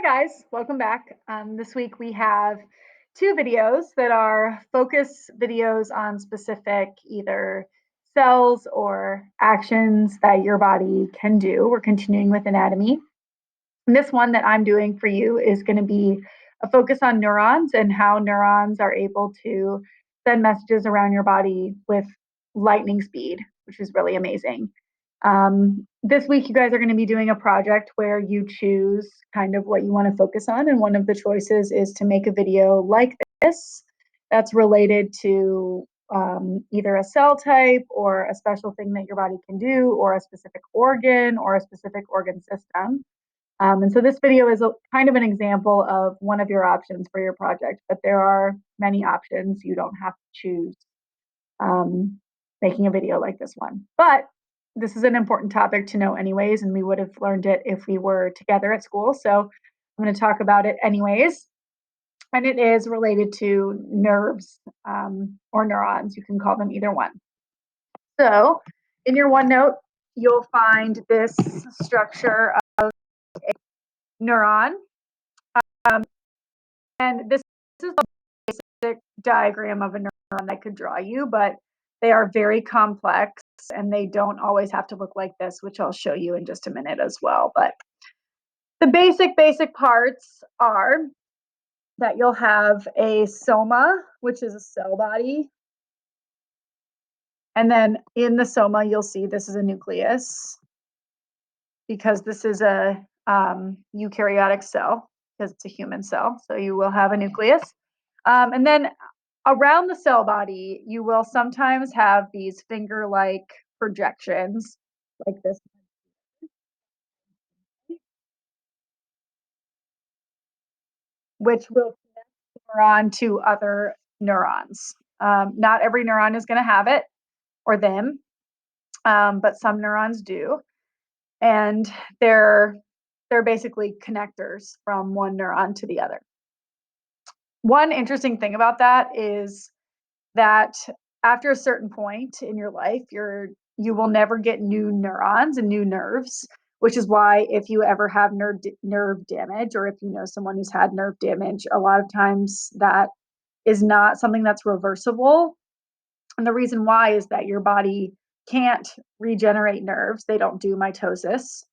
guys, welcome back. This week we have two videos that are focus videos on specific either cells or actions that your body can do. We're continuing with anatomy. And this one that I'm doing for you is going to be a focus on neurons and how neurons are able to send messages around your body with lightning speed, which is really amazing. This week, you guys are going to be doing a project where you choose kind of what you want to focus on. And one of the choices is to make a video like this that's related to either a cell type or a special thing that your body can do, or a specific organ or a specific organ system. And so this video is kind of an example of one of your options for your project, but there are many options. You don't have to choose um, making a video like this one. But this is an important topic to know anyways, and we would have learned it if we were together at school. So I'm going to talk about it anyways. And it is related to nerves or neurons. You can call them either one. So in your OneNote, you'll find this structure of a neuron. And this is a basic diagram of a neuron that could draw you, but they are very complex and they don't always have to look like this, which I'll show you in just a minute as well. But the basic parts are that you'll have a soma, which is a cell body. And then in the soma, you'll see this is a nucleus because this is a eukaryotic cell because it's a human cell. So you will have a nucleus. And then around the cell body, you will sometimes have these finger-like projections like this, which will connect neuron to other neurons. Not every neuron is going to have it or them, but some neurons do. And they're basically connectors from one neuron to the other. One interesting thing about that is that after a certain point in your life, you will never get new neurons and new nerves, which is why if you ever have nerve damage, or if you know someone who's had nerve damage, a lot of times that is not something that's reversible. And the reason why is that your body can't regenerate nerves. They don't do mitosis.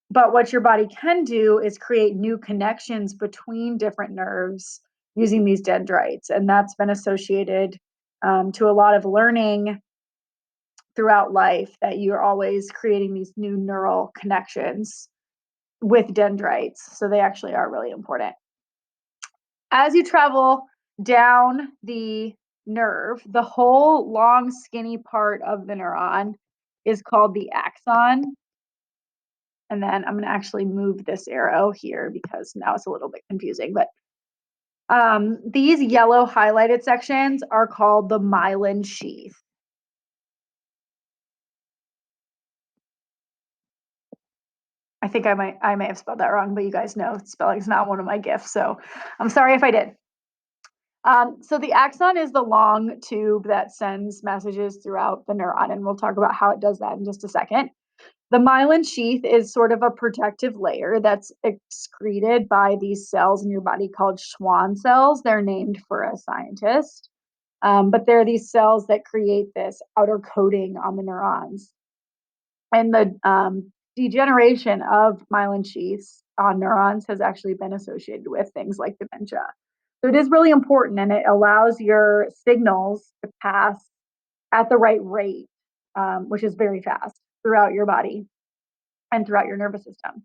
But what your body can do is create new connections between different nerves using these dendrites. And that's been associated to a lot of learning throughout life, that you're always creating these new neural connections with dendrites. So they actually are really important. As you travel down the nerve, the whole long, skinny part of the neuron is called the axon. And then I'm going to actually move this arrow here because now it's a little bit confusing. But these yellow highlighted sections are called the myelin sheath. I think I may have spelled that wrong, but you guys know spelling is not one of my gifts, so I'm sorry if I did. So the axon is the long tube that sends messages throughout the neuron, and we'll talk about how it does that in just a second. The myelin sheath is sort of a protective layer that's excreted by these cells in your body called Schwann cells. They're named for a scientist, but they're these cells that create this outer coating on the neurons. And the degeneration of myelin sheaths on neurons has actually been associated with things like dementia. So it is really important, and it allows your signals to pass at the right rate, which is very fast throughout your body and throughout your nervous system.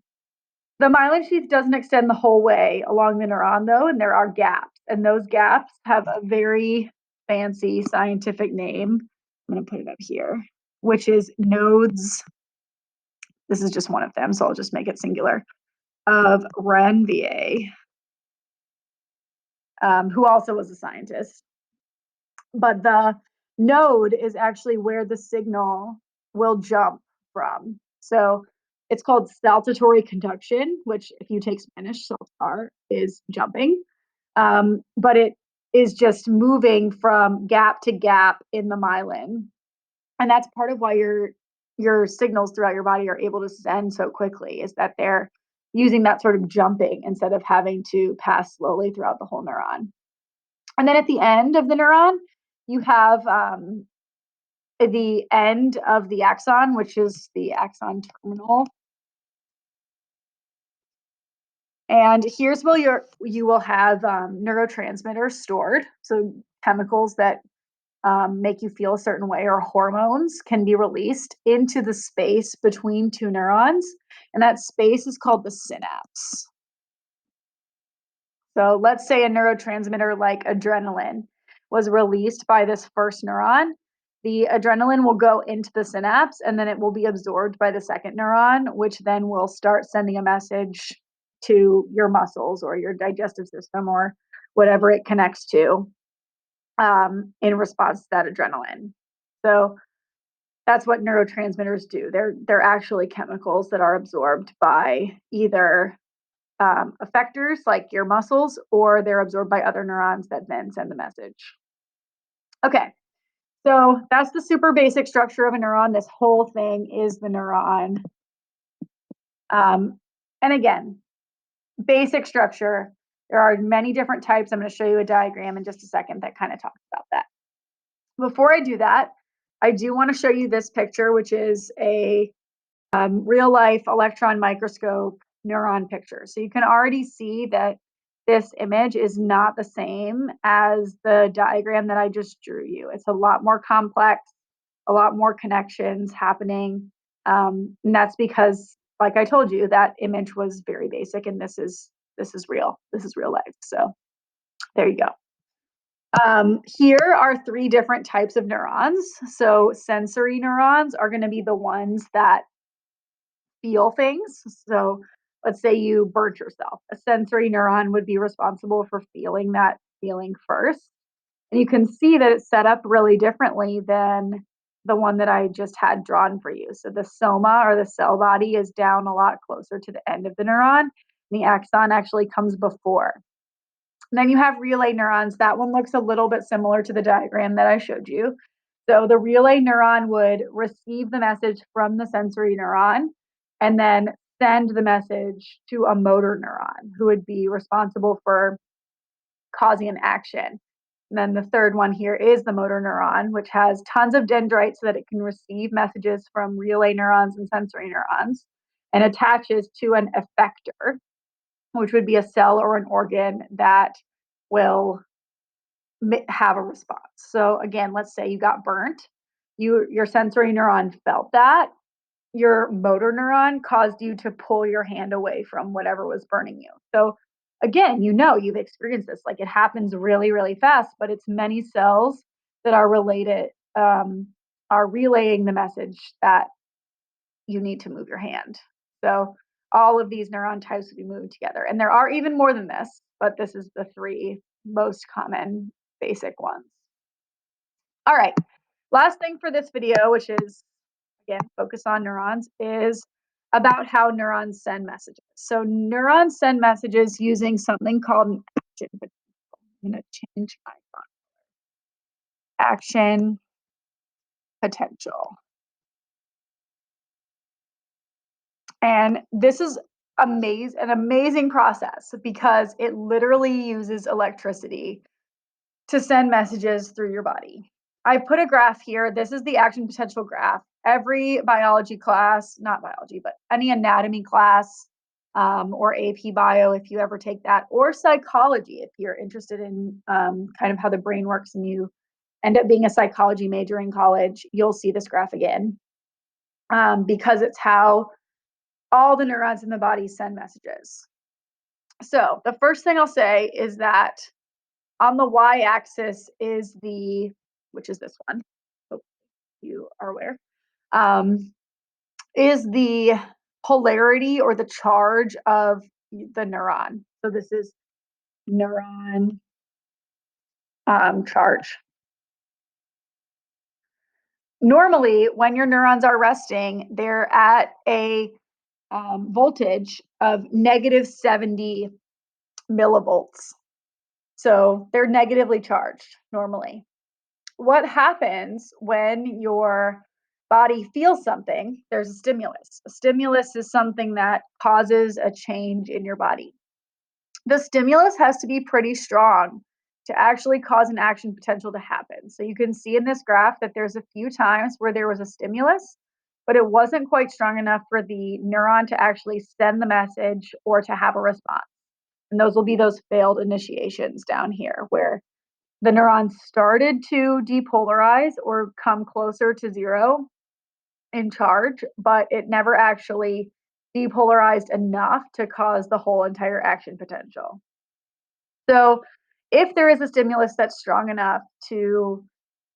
The myelin sheath doesn't extend the whole way along the neuron, though, and there are gaps. And those gaps have a very fancy scientific name. I'm going to put it up here, which is nodes. This is just one of them, so I'll just make it singular, of Ranvier, who also was a scientist. But the node is actually where the signal will jump from. So it's called saltatory conduction, which if you take Spanish, saltar is jumping. But it is just moving from gap to gap in the myelin. And that's part of why your signals throughout your body are able to send so quickly, is that they're using that sort of jumping instead of having to pass slowly throughout the whole neuron. And then at the end of the neuron, you have the end of the axon, which is the axon terminal. And here's where you will have neurotransmitters stored. So chemicals that make you feel a certain way, or hormones can be released into the space between two neurons. And that space is called the synapse. So let's say a neurotransmitter like adrenaline was released by this first neuron. The adrenaline will go into the synapse and then it will be absorbed by the second neuron, which then will start sending a message to your muscles or your digestive system or whatever it connects to in response to that adrenaline. So that's what neurotransmitters do. They're actually chemicals that are absorbed by either effectors like your muscles, or they're absorbed by other neurons that then send the message. Okay, so that's the super basic structure of a neuron. This whole thing is the neuron. And again, basic structure. There are many different types. I'm going to show you a diagram in just a second that kind of talks about that. Before I do that, I do want to show you this picture, which is a real life electron microscope neuron picture. So you can already see that this image is not the same as the diagram that I just drew you. It's a lot more complex, a lot more connections happening. And that's because, like I told you, that image was very basic, and this is real. This is real life. So there you go. Here are three different types of neurons. So sensory neurons are going to be the ones that feel things. So let's say you burnt yourself. A sensory neuron would be responsible for feeling that feeling first. And you can see that it's set up really differently than the one that I just had drawn for you. So the soma, or the cell body, is down a lot closer to the end of the neuron. The axon actually comes before. And then you have relay neurons. That one looks a little bit similar to the diagram that I showed you. So the relay neuron would receive the message from the sensory neuron and then send the message to a motor neuron, who would be responsible for causing an action. And then the third one here is the motor neuron, which has tons of dendrites so that it can receive messages from relay neurons and sensory neurons, and attaches to an effector, which would be a cell or an organ that will have a response. So again, let's say you got burnt. Your sensory neuron felt that. Your motor neuron caused you to pull your hand away from whatever was burning you. So again, you've experienced this. Like, it happens really, really fast, but it's many cells that are related, are relaying the message that you need to move your hand. So all of these neuron types will be moving together. And there are even more than this, but this is the three most common basic ones. All right, last thing for this video, which is, again, focus on neurons, is about how neurons send messages. So neurons send messages using something called an action potential. I'm going to change my font. Action potential. And this is an amazing process because it literally uses electricity to send messages through your body. I put a graph here. This is the action potential graph. Every biology class, not biology, but any anatomy class, or AP bio, if you ever take that, or psychology, if you're interested in kind of how the brain works and you end up being a psychology major in college, you'll see this graph again, because it's how all the neurons in the body send messages. So the first thing I'll say is that on the y-axis is which is this one, hope you are aware, is the polarity or the charge of the neuron. So this is neuron charge. Normally, when your neurons are resting, they're at a voltage of -70 millivolts. So they're negatively charged normally. What happens when your body feels something, there's a stimulus. A stimulus is something that causes a change in your body. The stimulus has to be pretty strong to actually cause an action potential to happen. So you can see in this graph that there's a few times where there was a stimulus, but it wasn't quite strong enough for the neuron to actually send the message or to have a response. And those will be those failed initiations down here where the neurons started to depolarize or come closer to zero in charge, but it never actually depolarized enough to cause the whole entire action potential. So, if there is a stimulus that's strong enough to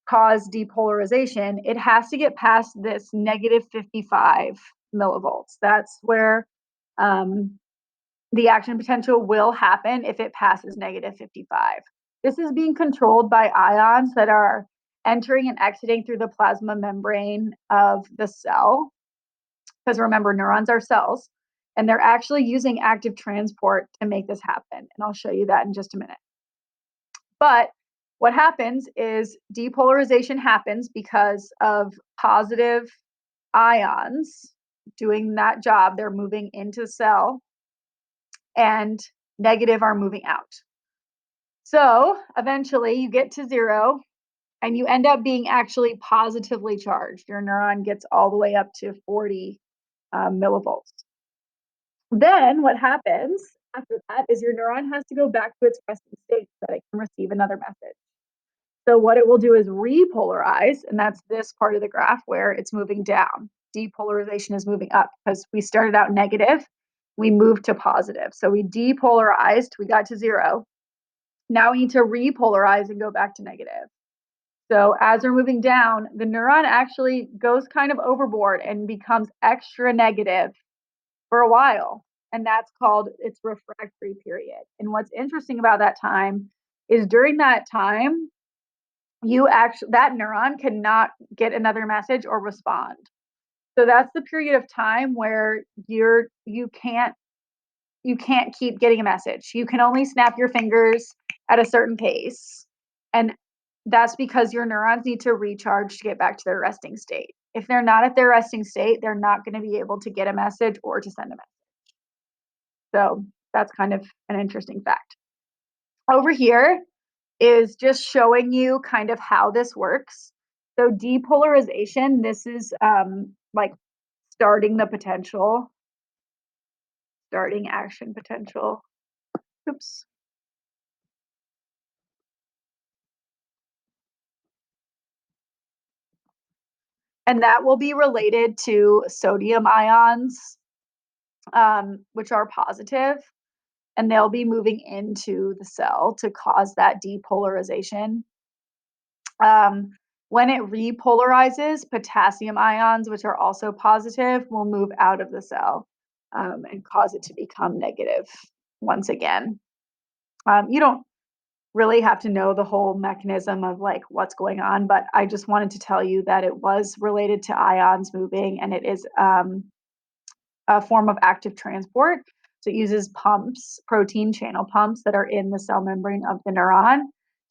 cause depolarization, it has to get past this negative 55 millivolts. That's where um, the action potential will happen if it passes negative 55. This is being controlled by ions that are entering and exiting through the plasma membrane of the cell. Because remember, neurons are cells, and they're actually using active transport to make this happen. And I'll show you that in just a minute. But what happens is depolarization happens because of positive ions doing that job. They're moving into the cell, and negative are moving out. So eventually you get to zero and you end up being actually positively charged. Your neuron gets all the way up to 40 millivolts. Then what happens after that is your neuron has to go back to its resting state so that it can receive another message. So what it will do is repolarize, and that's this part of the graph where it's moving down. Depolarization is moving up because we started out negative, we moved to positive. So we depolarized, we got to zero. Now we need to repolarize and go back to negative. So as we're moving down, the neuron actually goes kind of overboard and becomes extra negative for a while. And that's called its refractory period. And what's interesting about that time is during that time, that neuron cannot get another message or respond. So that's the period of time where you can't keep getting a message. You can only snap your fingers at a certain pace. And that's because your neurons need to recharge to get back to their resting state. If they're not at their resting state, they're not going to be able to get a message or to send a message. So that's kind of an interesting fact. Over here is just showing you kind of how this works. So depolarization, this is like starting the potential, starting action potential. Oops. And that will be related to sodium ions, which are positive, and they'll be moving into the cell to cause that depolarization. When it repolarizes, potassium ions, which are also positive, will move out of the cell and cause it to become negative once again. You don't really have to know the whole mechanism of like what's going on, but I just wanted to tell you that it was related to ions moving, and it is a form of active transport. So it uses pumps, protein channel pumps that are in the cell membrane of the neuron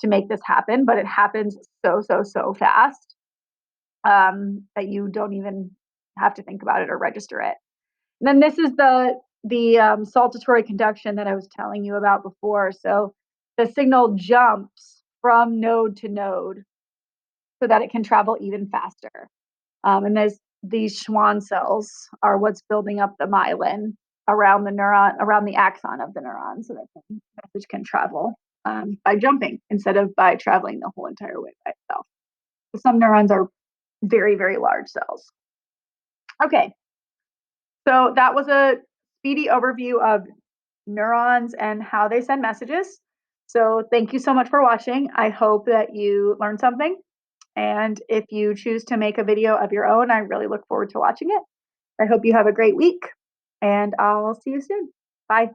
to make this happen, but it happens so fast that you don't even have to think about it or register it. And then this is the saltatory conduction that I was telling you about before. So the signal jumps from node to node so that it can travel even faster. And these Schwann cells are what's building up the myelin around the neuron, around the axon of the neuron, so that the message can travel by jumping instead of by traveling the whole entire way by itself. So some neurons are very large cells. Okay, so that was a speedy overview of neurons and how they send messages. So thank you so much for watching. I hope that you learned something. And if you choose to make a video of your own, I really look forward to watching it. I hope you have a great week, and I'll see you soon. Bye.